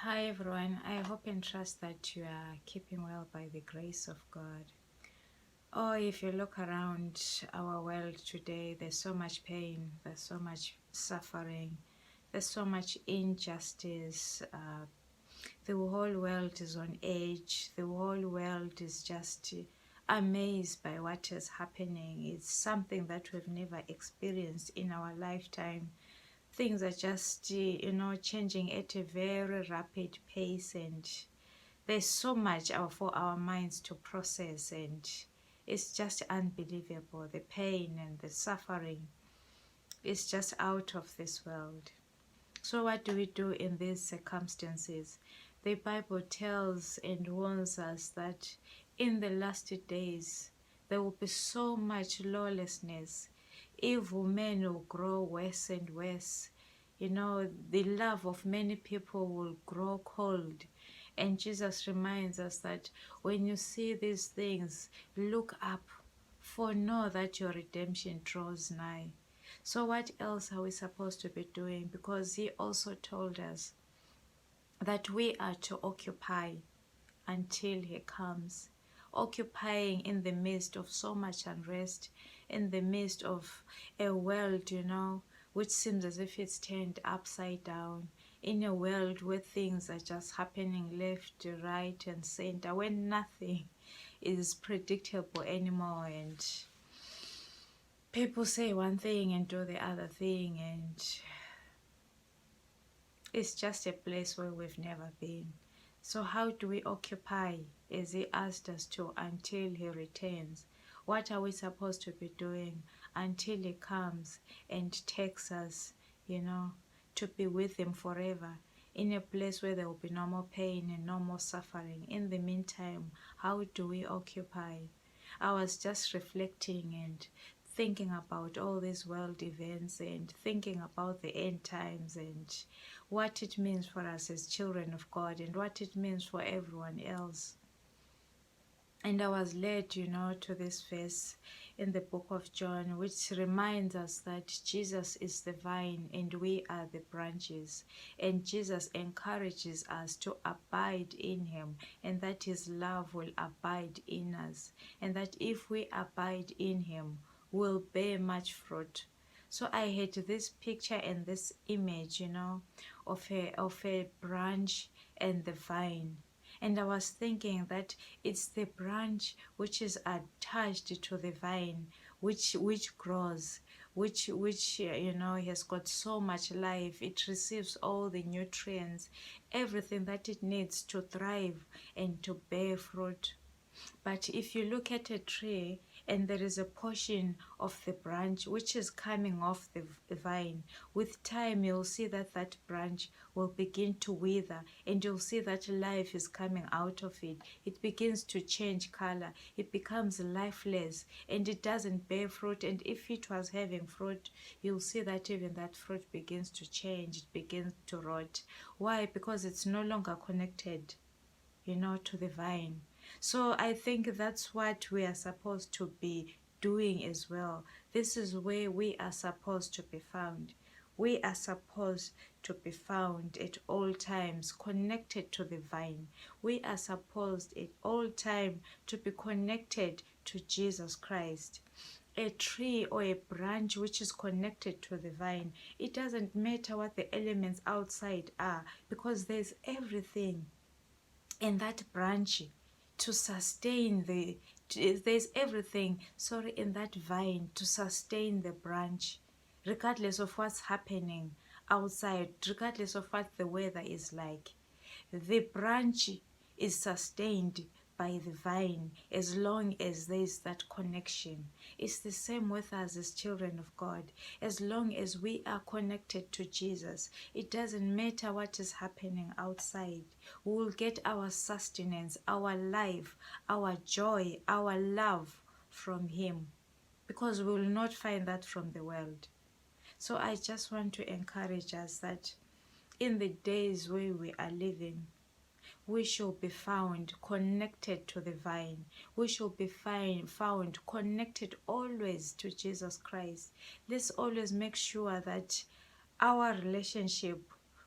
Hi everyone, I hope and trust that you are keeping well by the grace of God. Oh, if you look around our world today, there's so much pain, there's so much suffering, there's so much injustice. The whole world is on edge, the whole world is just amazed by what is happening. It's something that we've never experienced in our lifetime. Things are just changing at a very rapid pace, and there's so much for our minds to process, and it's just unbelievable. The pain and the suffering is just out of this world. So what do we do in these circumstances? The Bible tells and warns us that in the last days there will be so much lawlessness. Evil men will grow worse and worse. The love of many people will grow cold. And Jesus reminds us that when you see these things, look up, for know that your redemption draws nigh. So what else are we supposed to be doing? Because he also told us that we are to occupy until he comes. Occupying in the midst of so much unrest, in the midst of a world, which seems as if it's turned upside down, in a world where things are just happening left, right, and center, when nothing is predictable anymore, and people say one thing and do the other thing, and it's just a place where we've never been. So how do we occupy as he asked us to until he returns? What are we supposed to be doing until he comes and takes us, to be with him forever, in a place where there will be no more pain and no more suffering? In the meantime, how do we occupy? I was just reflecting and thinking about all these world events and thinking about the end times and what it means for us as children of God and what it means for everyone else. And I was led, to this verse in the book of John, which reminds us that Jesus is the vine and we are the branches. And Jesus encourages us to abide in him, and that his love will abide in us. And that if we abide in him, we'll bear much fruit. So I had this picture and this image, of a branch and the vine. And I was thinking that it's the branch which is attached to the vine, which grows, which has got so much life. It receives all the nutrients, everything that it needs to thrive and to bear fruit. But if you look at a tree and there is a portion of the branch which is coming off the vine, with time you'll see that that branch will begin to wither, and you'll see that life is coming out of it. It begins to change color. It becomes lifeless and it doesn't bear fruit. And if it was having fruit, you'll see that even that fruit begins to change. It begins to rot. Why? Because it's no longer connected, to the vine. So I think that's what we are supposed to be doing as well. This is where we are supposed to be found. We are supposed to be found at all times connected to the vine. We are supposed at all times to be connected to Jesus Christ. A tree or a branch which is connected to the vine, it doesn't matter what the elements outside are, because there's everything in that branch to sustain there's everything, in that vine to sustain the branch, regardless of what's happening outside, regardless of what the weather is like. The branch is sustained by the vine as long as there is that connection. It's the same with us as children of God. As long as we are connected to Jesus, it doesn't matter what is happening outside. We will get our sustenance, our life, our joy, our love from him, because we will not find that from the world. So I just want to encourage us that in the days where we are living, we shall be found connected to the vine. We shall be found connected always to Jesus Christ. Let's always make sure that our relationship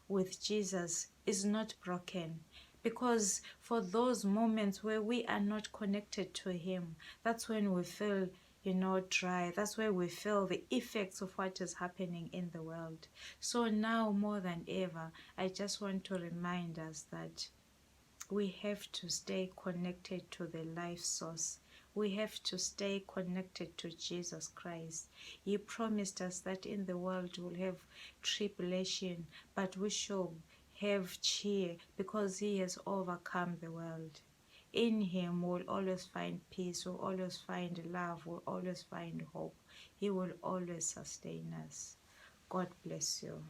with Jesus is not broken. Because for those moments where we are not connected to him, that's when we feel, dry. That's where we feel the effects of what is happening in the world. So now more than ever, I just want to remind us that we have to stay connected to the life source. We have to stay connected to Jesus Christ. He promised us that in the world we'll have tribulation, but we shall have cheer because he has overcome the world. In him we'll always find peace, we'll always find love, we'll always find hope. He will always sustain us. God bless you.